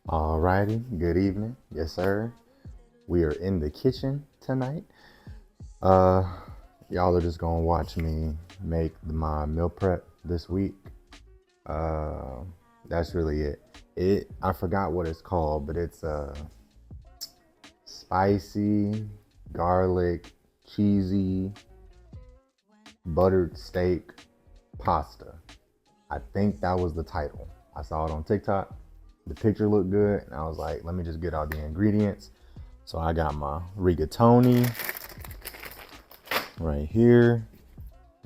Alrighty, good evening. Yes, sir. We are in the kitchen tonight. Uh, y'all are just gonna watch me make my meal prep this week. Uh, that's really it. I forgot what it's called, but it's spicy, garlic, cheesy, buttered steak pasta. I think that was the title. I saw it on TikTok. The picture looked good, and I was like, let me just get all the ingredients. So I got my rigatoni right here.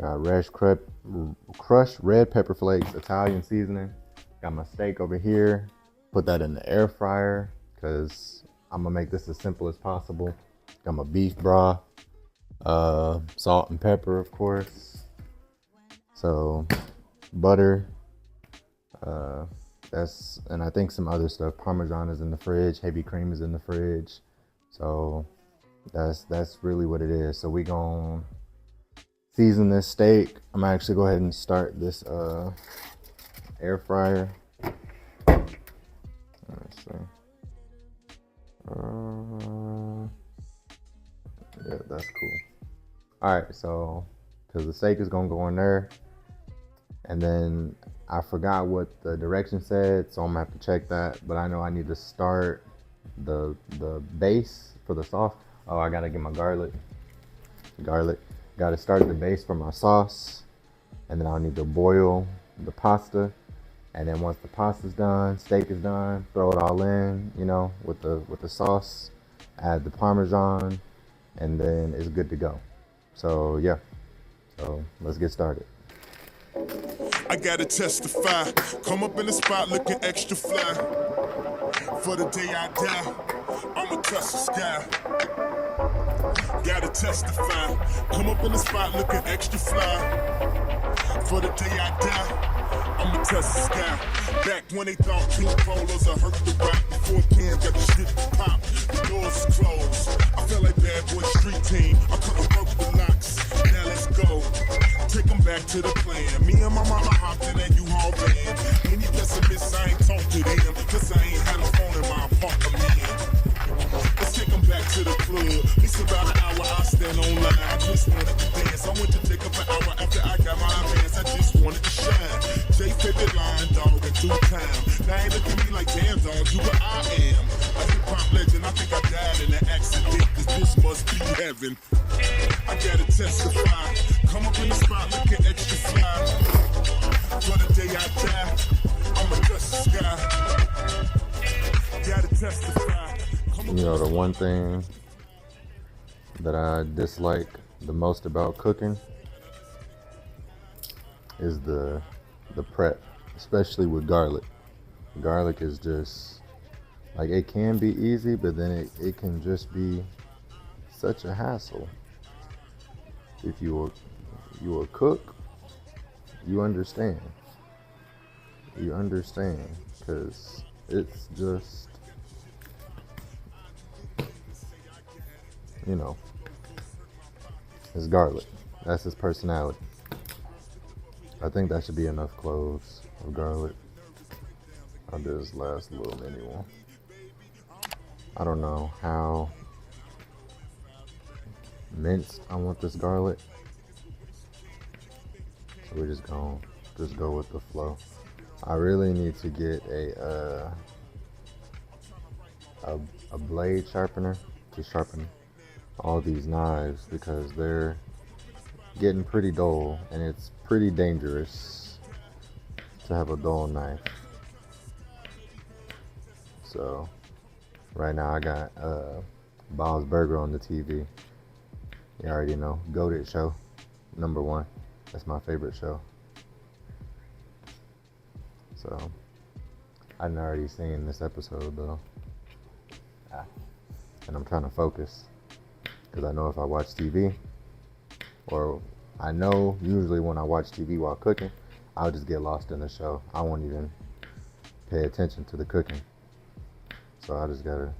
Got crushed red pepper flakes, Italian seasoning. Got my steak over here. Put that in the air fryer because I'm gonna make this as simple as possible. Got my beef broth, salt and pepper, of course. So butter, and I think some other stuff. Parmesan is in the fridge. Heavy cream is in the fridge. So that's really what it is. So we gonna season this steak. I'm gonna actually go ahead and start this air fryer. Let's see. Yeah, that's cool. All right, so because the steak is gonna go in there, and then I forgot what the direction said, so I'm gonna have to check that. But I know I need to start the base for the sauce. Oh, I gotta get my garlic. Gotta start the base for my sauce, and then I'll need to boil the pasta. And then once the pasta's done, steak is done, throw it all in, with the sauce. Add the Parmesan, and then it's good to go. So yeah, so let's get started. I gotta testify. Come up in the spot looking extra fly. For the day I die, I'ma touch the sky. Gotta testify. Come up in the spot looking extra fly. For the day I die, I'ma touch the sky. Back when they thought pink rollers would hurt the rock. Before Cam got the shit to pop, the doors is closed. I felt like bad boy street team. I couldn't work the locks. Now let's go. Take them back to the plan. Me and my mama hopped in that U-Haul van. Any pessimists, I ain't talk to them. Cause I ain't had a phone in my apartment. Let's take them back to the club. It's about an hour, I stand online. I just wanted to dance. I went to take up an hour after I got my advance. I just wanted to shine. Jay favorite line, dog, in due time. Now ain't look at me like, damn, dog, you what I am. A hip-hop legend, I think I died in an accident. Cause this must be heaven. I gotta testify. Come up in the spot looking extra fly. For the day I die, I'ma touch the sky. Gotta testify. The one thing that I dislike the most about cooking is the prep, especially with garlic. Garlic is just like, it can be easy, but then it can just be such a hassle. If you a cook, you understand. Because it's just, it's garlic. That's his personality. I think that should be enough cloves of garlic. I'll do this last little mini one. I don't know how minced I want this garlic. So we're just gonna go with the flow. I really need to get a blade sharpener to sharpen all these knives because they're getting pretty dull, and it's pretty dangerous to have a dull knife. So right now I got Bob's Burger on the TV. You already know, GOATed show, #1. That's my favorite show. So I'd already seen this episode though, and I'm trying to focus because I know if I watch TV, or I know usually when I watch TV while cooking, I'll just get lost in the show. I won't even pay attention to the cooking. So I just gotta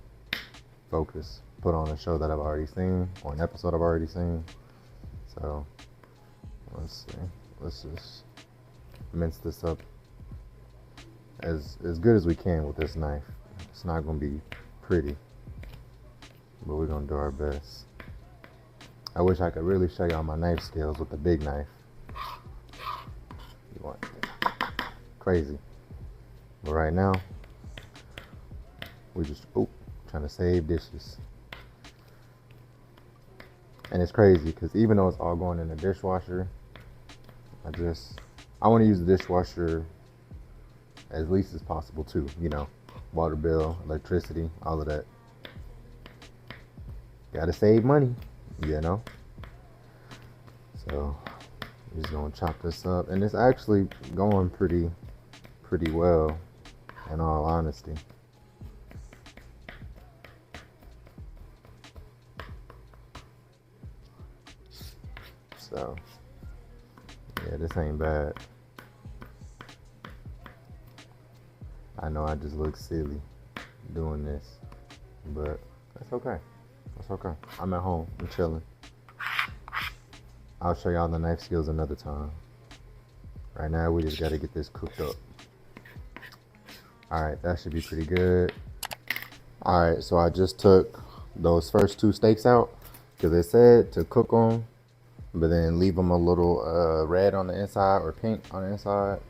focus, put on a show that I've already seen or an episode I've already seen. So let's see. Let's just mince this up as good as we can with this knife. It's not gonna be pretty, but we're gonna do our best. I wish I could really show y'all my knife skills with the big knife. You want crazy. But right now, we're just trying to save dishes. And it's crazy because even though it's all going in the dishwasher, I want to use the dishwasher as least as possible too. You know, water bill, electricity, all of that. Gotta save money, you know. So we're just gonna chop this up, and it's actually going pretty well, in all honesty. So yeah, this ain't bad. I know I just look silly doing this, but that's okay. That's okay. I'm at home. I'm chilling. I'll show y'all the knife skills another time. Right now, we just gotta get this cooked up. Alright, that should be pretty good. Alright, so I just took those first 2 steaks out because they said to cook them, but then leave them a little red on the inside or pink on the inside.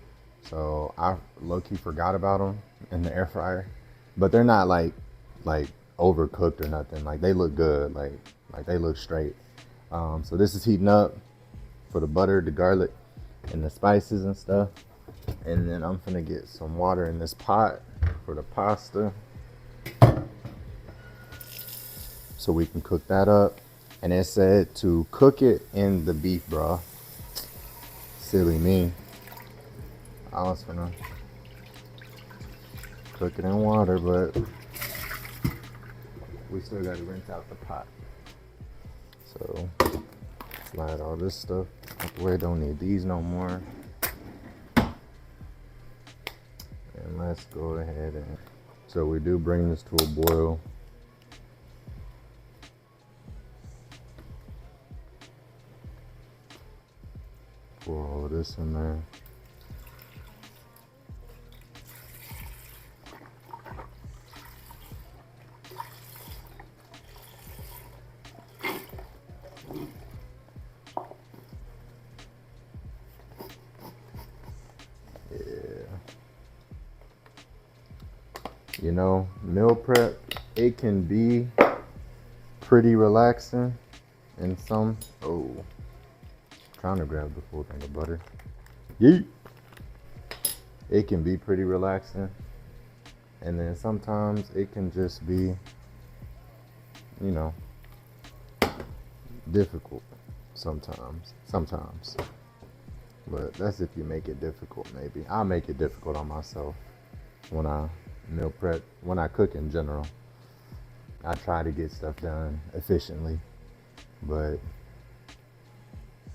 So I low-key forgot about them in the air fryer, but they're not like overcooked or nothing. Like they look good, like they look straight. So this is heating up for the butter, the garlic, and the spices and stuff. And then I'm gonna get some water in this pot for the pasta, so we can cook that up. And it said to cook it in the beef broth. Silly me. I was gonna cook it in water, but we still gotta rinse out the pot. So slide all this stuff out the way. Don't need these no more. And let's go ahead and, so we do bring this to a boil. Pour all of this in there. You know, meal prep, it can be pretty relaxing in some. Trying to grab the full thing of butter. Yeet. It can be pretty relaxing, and then sometimes it can just be, you know, difficult sometimes. But that's if you make it difficult. Maybe I make it difficult on myself when I meal prep, when I cook in general. I try to get stuff done efficiently, but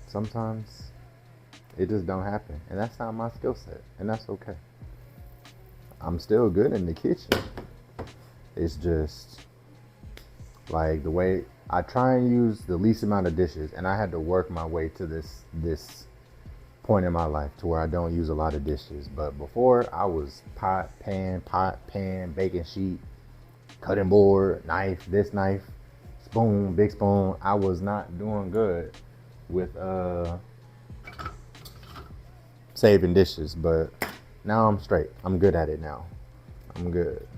sometimes it just don't happen, and that's not my skill set, and that's okay. I'm still good in the kitchen. It's just like the way I try and use the least amount of dishes, and I had to work my way to this point in my life to where I don't use a lot of dishes. But before, I was pot, pan, baking sheet, cutting board, knife, this knife, spoon, big spoon. I was not doing good with saving dishes, but now I'm straight. I'm good at it now. I'm good.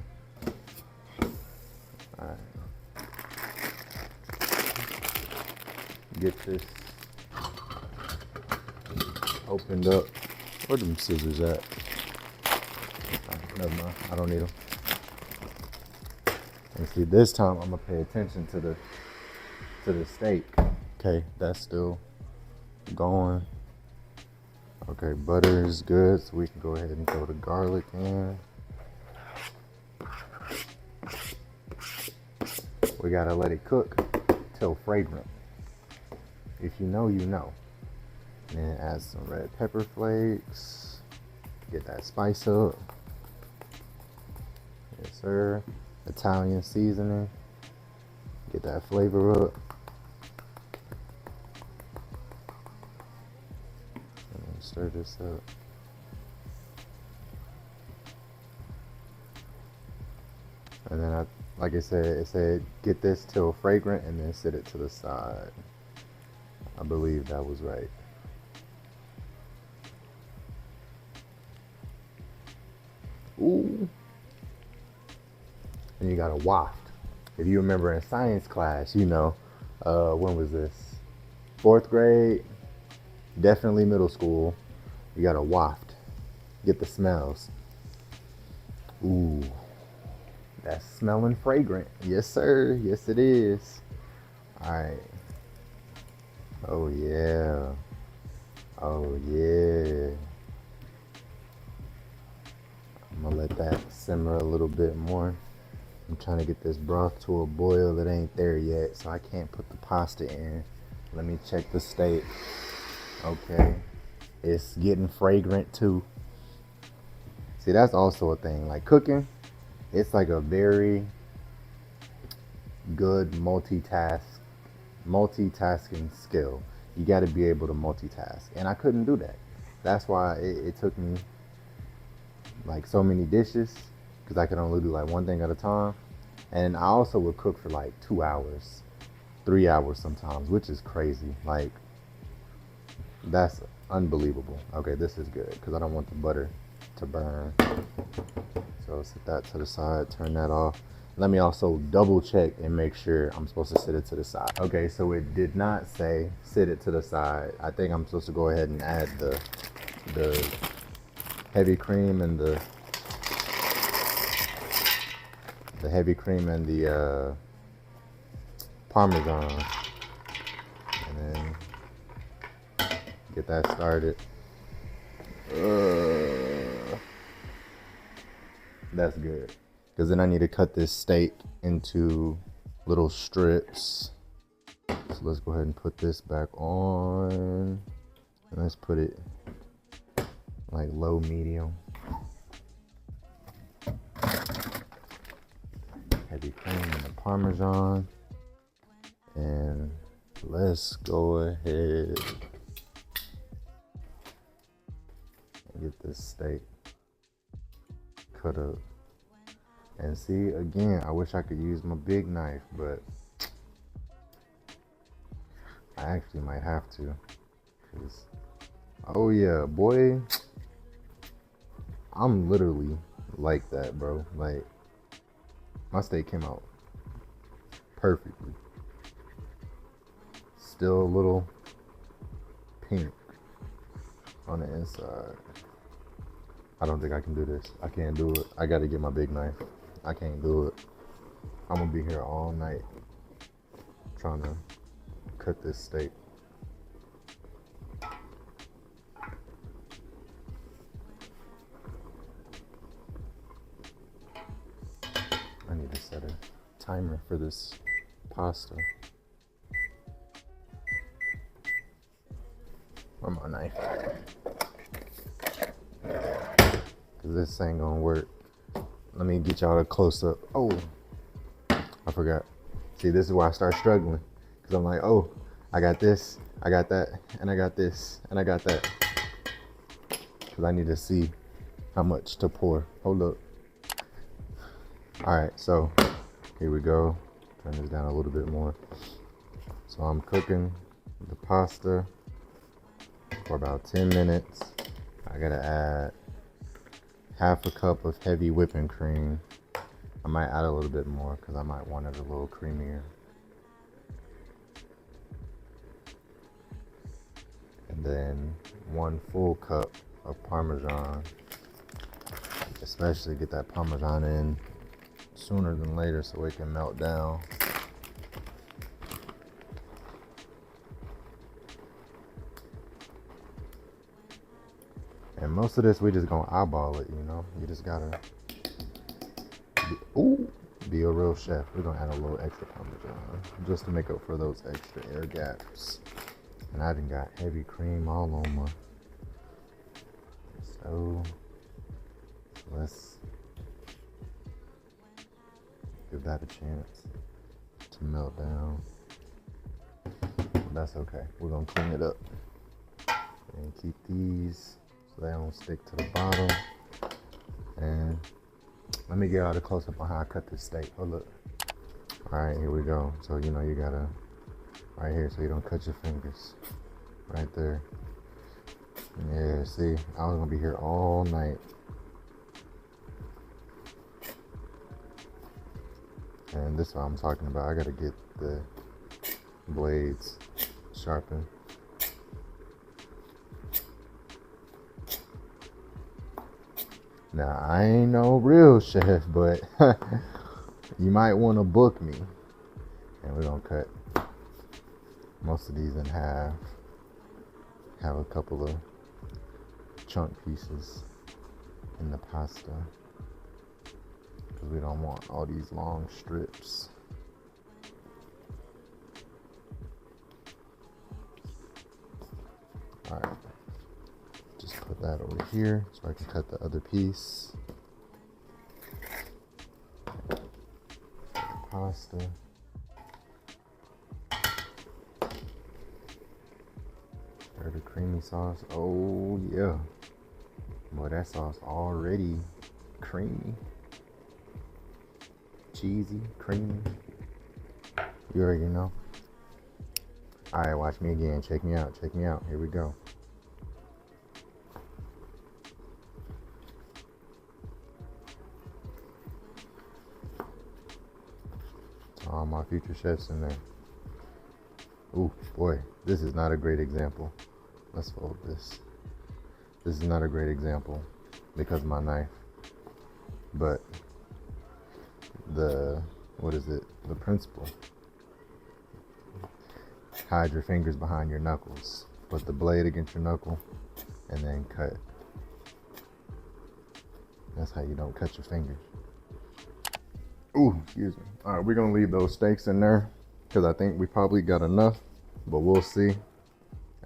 All right. Get this opened up. Where them scissors at? Never mind. I don't need them. And see, this time I'm gonna pay attention to the steak. Okay, that's still going. Okay, butter is good, so we can go ahead and throw the garlic in. We gotta let it cook till fragrant. If you know, you know. And then add some red pepper flakes. Get that spice up. Yes, sir. Italian seasoning. Get that flavor up. And stir this up. And then like I said, it said get this till fragrant and then sit it to the side. I believe that was right. Ooh. And you gotta waft. If you remember in science class, you know, when was this? 4th grade, definitely middle school. You gotta waft, get the smells. Ooh, that's smelling fragrant. Yes, sir. Yes, it is. All right. Oh yeah. Oh yeah. I'm gonna let that simmer a little bit more. I'm trying to get this broth to a boil. It ain't there yet, so I can't put the pasta in. Let me check the state. Okay. It's getting fragrant too. See, that's also a thing. Like cooking, it's like a very good multitasking skill. You got to be able to multitask. And I couldn't do that. That's why it took me like so many dishes, because I could only do like one thing at a time. And I also would cook for like 2 hours, 3 hours sometimes, which is crazy. Like, that's unbelievable. Okay, this is good because I don't want the butter to burn. So set that to the side, turn that off. Let me also double check and make sure I'm supposed to sit it to the side. Okay, so it did not say sit it to the side. I think I'm supposed to go ahead and add the heavy cream and the Parmesan, and then get that started. That's good, because then I need to cut this steak into little strips. So let's go ahead and put this back on, and let's put it like low medium. Heavy cream and the Parmesan, and let's go ahead and get this steak cut up. And see, again, I wish I could use my big knife, but I actually might have to. Oh yeah, boy, I'm literally like that, bro. Like, my steak came out perfectly. Still a little pink on the inside. I don't think I can do this. I can't do it. I gotta get my big knife. I can't do it. I'm gonna be here all night trying to cut this steak. I need to set a timer for this pasta. Where my knife? Cause this ain't gonna work. Let me get y'all a close up. Oh, I forgot. See, this is why I start struggling. Cause I'm like, oh, I got this, I got that, and I got this, and I got that. Cause I need to see how much to pour. Hold up. All right, so here we go. Turn this down a little bit more. So I'm cooking the pasta for about 10 minutes. I gotta add half a cup of heavy whipping cream. I might add a little bit more because I might want it a little creamier. And then 1 full cup of Parmesan. Especially get that Parmesan in sooner than later so it can melt down. And most of this we just gonna eyeball it, you know. You just gotta be a real chef. We're gonna add a little extra Parmesan just to make up for those extra air gaps. And I done got heavy cream all on my stove. Let's give that a chance to melt down. That's okay. We're gonna clean it up and keep these so they don't stick to the bottom. And Let me get out a close up on how I cut this steak. Oh look. Alright, here we go. So you know you gotta right here so you don't cut your fingers. Right there. Yeah, see, I was gonna be here all night. And this is what I'm talking about. I gotta get the blades sharpened. Now, I ain't no real chef, but you might want to book me. And we're gonna cut most of these in half. Have a couple of chunk pieces in the pasta. Because we don't want all these long strips. Alright. Just put that over here so I can cut the other piece. Pasta. Stir the creamy sauce. Oh yeah. Boy, that sauce already creamy. Cheesy, creamy. You already know. Alright, watch me again. Check me out. Check me out. Here we go. All my future chefs in there. Ooh, boy, this is not a great example. Let's fold this. This is not a great example because of my knife. But what is it? The principle. Hide your fingers behind your knuckles. Put the blade against your knuckle and then cut. That's how you don't cut your fingers. Ooh, excuse me. All right, we're gonna leave those steaks in there because I think we probably got enough, but we'll see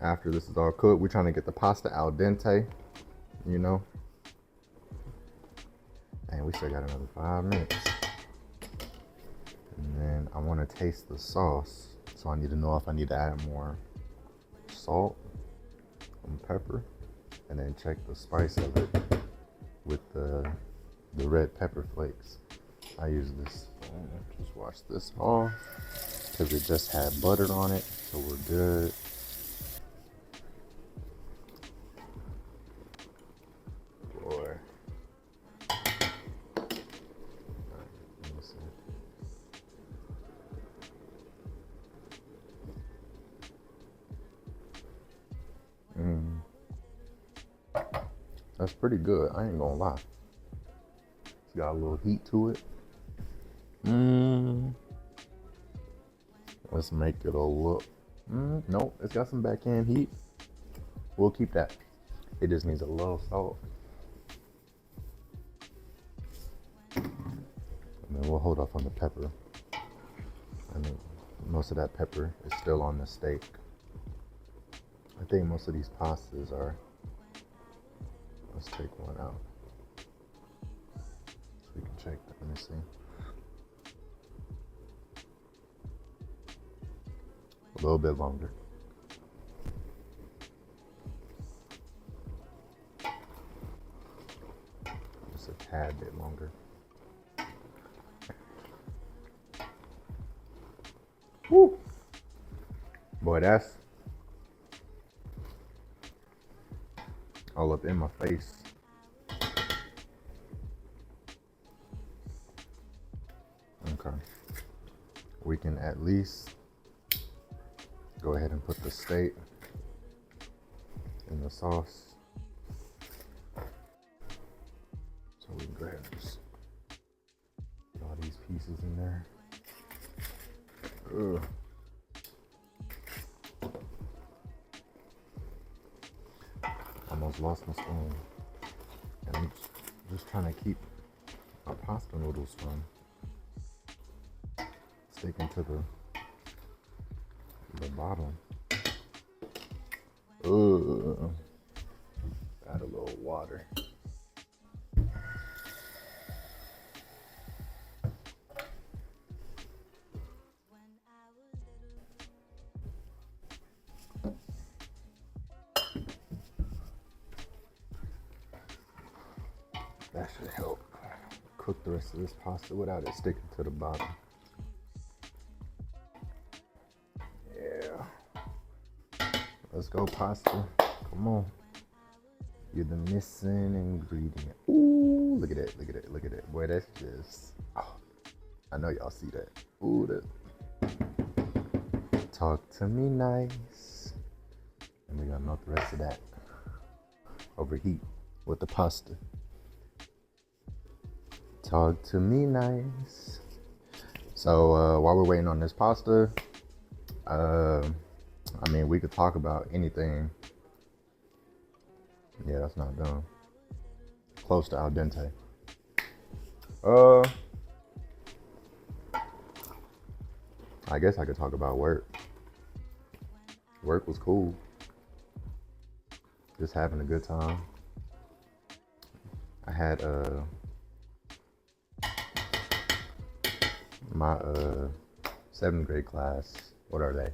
after this is all cooked. We're trying to get the pasta al dente, you know. And we still got another 5 minutes. And then I want to taste the sauce, so I need to know if I need to add more salt and pepper, and then check the spice of it with the red pepper flakes. I use this, just wash this off because it just had butter on it, so we're good. Boy. Let me see. That's pretty good, I ain't gonna lie. It's got a little heat to it. Let's make it a look. Nope, it's got some backhand heat. We'll keep that. It just needs a little salt. And then we'll hold off on the pepper. I mean, most of that pepper is still on the steak. I think most of these pastas are. Let's take one out. So we can check that. Let me see. A little bit longer. Just a tad bit longer. Woo! Boy, that's all up in my face. Okay. We can at least go ahead and put the steak in the sauce. So we can go ahead and just put all these pieces in there. Ugh. Almost lost my spoon. And I'm just trying to keep my pasta noodles from sticking to the bottom. Ugh. Add a little water. That should help cook the rest of this pasta without it sticking to the bottom. Yeah. Let's go, pasta. Come on. You're the missing ingredient. Ooh, look at it, look at it, look at it. Boy, that's just, oh, I know y'all see that. Ooh, that. Talk to me nice. And we're gonna melt the rest of that. Overheat with the pasta. Talk to me nice. So while we're waiting on this pasta, I mean, we could talk about anything. Yeah, that's not done. Close to al dente. I guess I could talk about work. Work was cool. Just having a good time. I had my 7th grade class. What are they?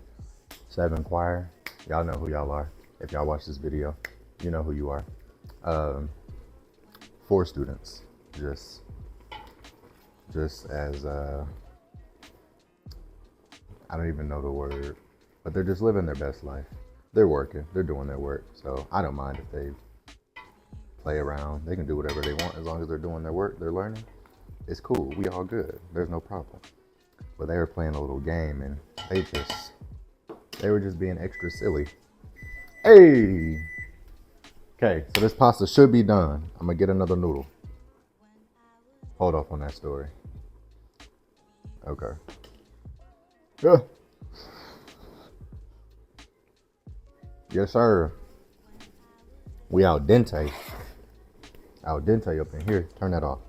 7 choir. Y'all know who y'all are. If y'all watch this video, you know who you are. 4 students. Just as I don't even know the word, but they're just living their best life. They're working. They're doing their work. So I don't mind if they play around. They can do whatever they want as long as they're doing their work. They're learning. It's cool. We all good. There's no problem. But they were playing a little game and they were just being extra silly. Hey! Okay, so this pasta should be done. I'm gonna get another noodle. Hold off on that story. Okay. Yeah. Yes, sir. We al dente. Al dente up in here. Turn that off.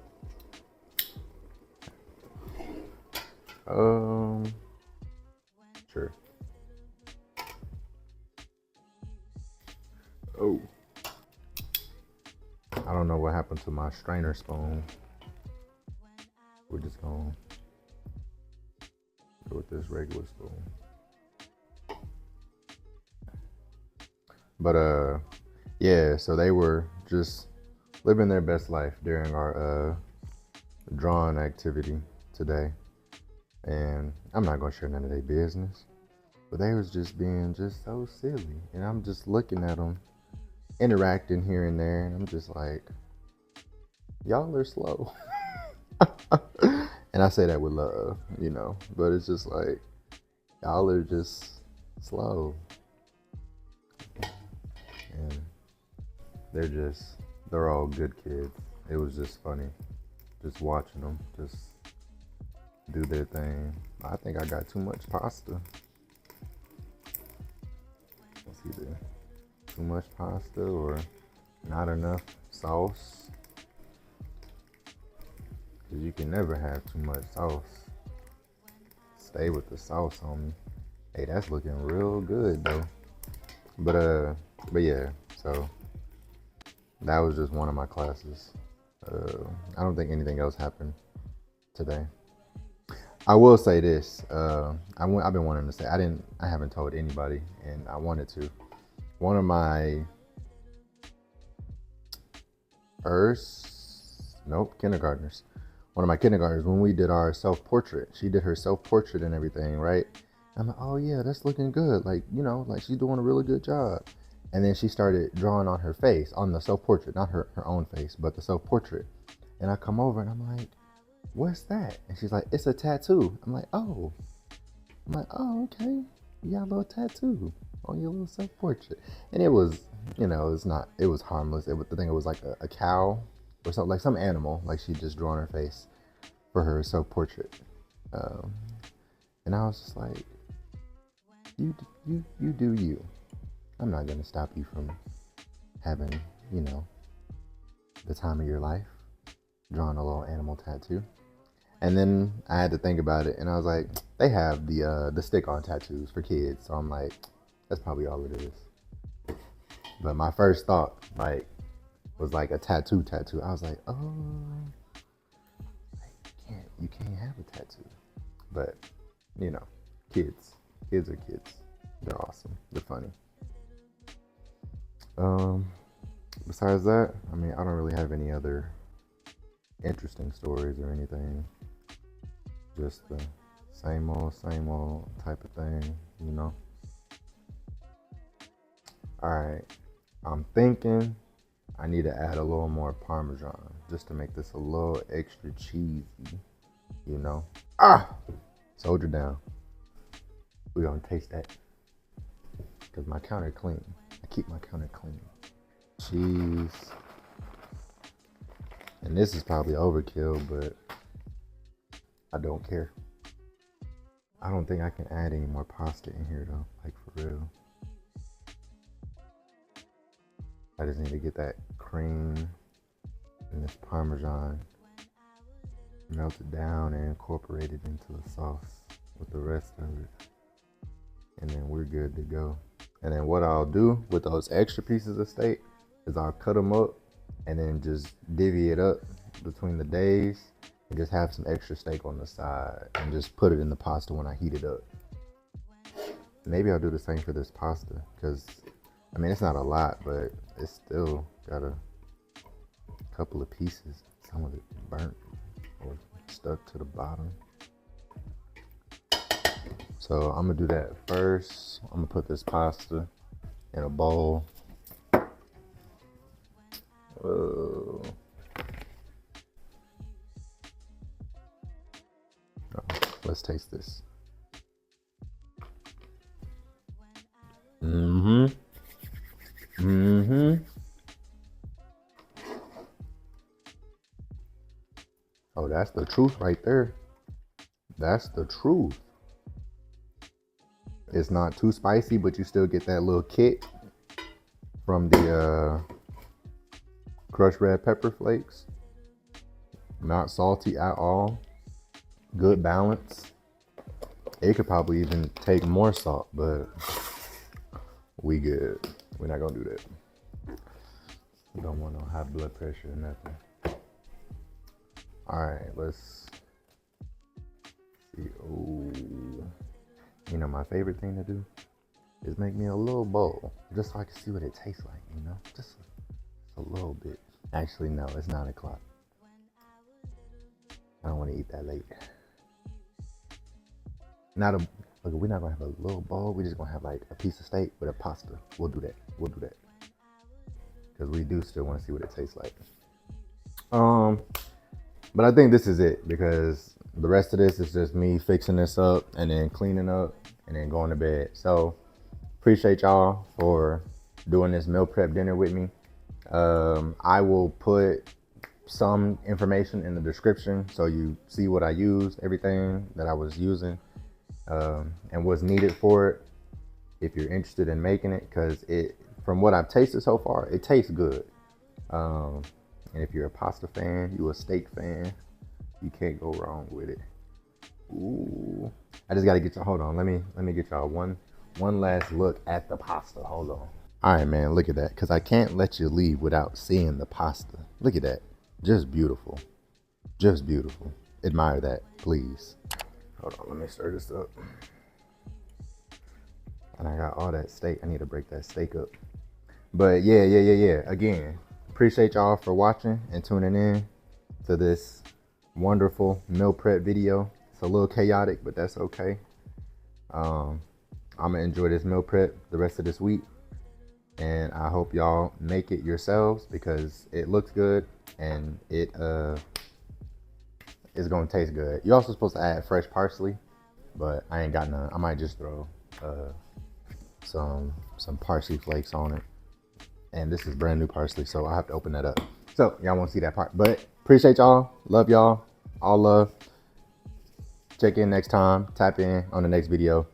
Sure. Oh. I don't know what happened to my strainer spoon. We're just gonna go with this regular spoon. But yeah, so they were just living their best life during our drawing activity today. And I'm not gonna share none of their business, but they was just being just so silly. And I'm just looking at them, interacting here and there, and I'm just like, y'all are slow. And I say that with love, you know, but it's just like, y'all are just slow. And they're all good kids. It was just funny just watching them just do their thing. I think I got too much pasta. Let's see there. Too much pasta or not enough sauce. Because you can never have too much sauce. Stay with the sauce on me. Hey, that's looking real good though. But yeah, so that was just one of my classes. I don't think anything else happened today. I will say this. I've been wanting to say, I haven't told anybody, and I wanted to. One of my kindergartners. One of my kindergartners, when we did our self-portrait, she did her self-portrait and everything, right? I'm like, oh yeah, that's looking good. Like, you know, like she's doing a really good job. And then she started drawing on her face, on the self-portrait, not her own face, but the self-portrait. And I come over and I'm like, what's that? And she's like, it's a tattoo. I'm like, oh, okay. You got a little tattoo on your little self-portrait. And it was, you know, it was harmless. I think it was like a cow or something, like some animal, like she just drew on her face for her self-portrait. And I was just like, you do you. I'm not gonna stop you from having, you know, the time of your life, drawing a little animal tattoo. And then I had to think about it, and I was like, they have the stick-on tattoos for kids, so I'm like, that's probably all it is. But my first thought, like, was like a tattoo. I was like, oh, you can't have a tattoo. But, you know, kids are kids. They're awesome. They're funny. Besides that, I mean, I don't really have any other interesting stories or anything. Just the same old type of thing, you know. Alright, I'm thinking I need to add a little more Parmesan just to make this a little extra cheesy, you know. Soldier down. We're gonna taste that. Because my counter clean. I keep my counter clean. Cheese. And this is probably overkill, but I don't care. I don't think I can add any more pasta in here though, like for real. I just need to get that cream and this Parmesan melted down and incorporated into the sauce with the rest of it. And then we're good to go. And then what I'll do with those extra pieces of steak is I'll cut them up and then just divvy it up between the days and just have some extra steak on the side and just put it in the pasta when I heat it up. Maybe I'll do the same for this pasta because, I mean, it's not a lot, but it's still got a couple of pieces. Some of it burnt or stuck to the bottom. So I'm gonna do that first. I'm gonna put this pasta in a bowl. Oh, let's taste this. Oh, that's the truth right there. That's the truth. It's not too spicy, but you still get that little kick from the crushed red pepper flakes. Not salty at all. Good balance. It could probably even take more salt, but we good. We're not gonna do that. We don't want no high blood pressure or nothing. All right, let's see. Oh, you know, my favorite thing to do is make me a little bowl just so I can see what it tastes like, you know, just a little bit. Actually, no, it's 9 o'clock. I don't want to eat that late. We're not gonna have a little bowl. We're just gonna have like a piece of steak with a pasta. We'll do that. Because we do still want to see what it tastes like. But I think this is it because the rest of this is just me fixing this up and then cleaning up and then going to bed. So appreciate y'all for doing this meal prep dinner with me. I will put some information in the description so you see what I used, everything that I was using, and what's needed for it if you're interested in making it, because from what I've tasted so far, it tastes good. And if you're a pasta fan, you a steak fan, you can't go wrong with it. Ooh, I just gotta get y'all, hold on, let me get y'all one last look at the pasta. Hold on. All right, man, look at that, because I can't let you leave without seeing the pasta. Look at that, just beautiful, just beautiful. Admire that, please. Hold on, let me stir this up. And I got all that steak. I need to break that steak up. But yeah. Again, appreciate y'all for watching and tuning in to this wonderful meal prep video. It's a little chaotic, but that's okay. I'm gonna enjoy this meal prep the rest of this week. And I hope y'all make it yourselves because it looks good and it is gonna taste good. You're also supposed to add fresh parsley, but I ain't got none. I might just throw some parsley flakes on it. And this is brand new parsley, so I have to open that up. So y'all won't see that part, but appreciate y'all. Love y'all. All love. Check in next time. Tap in on the next video.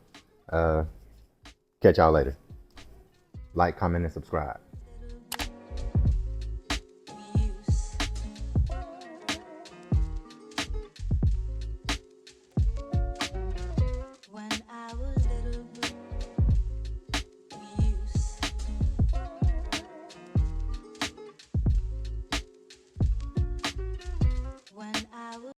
Catch y'all later. Like, comment, and subscribe.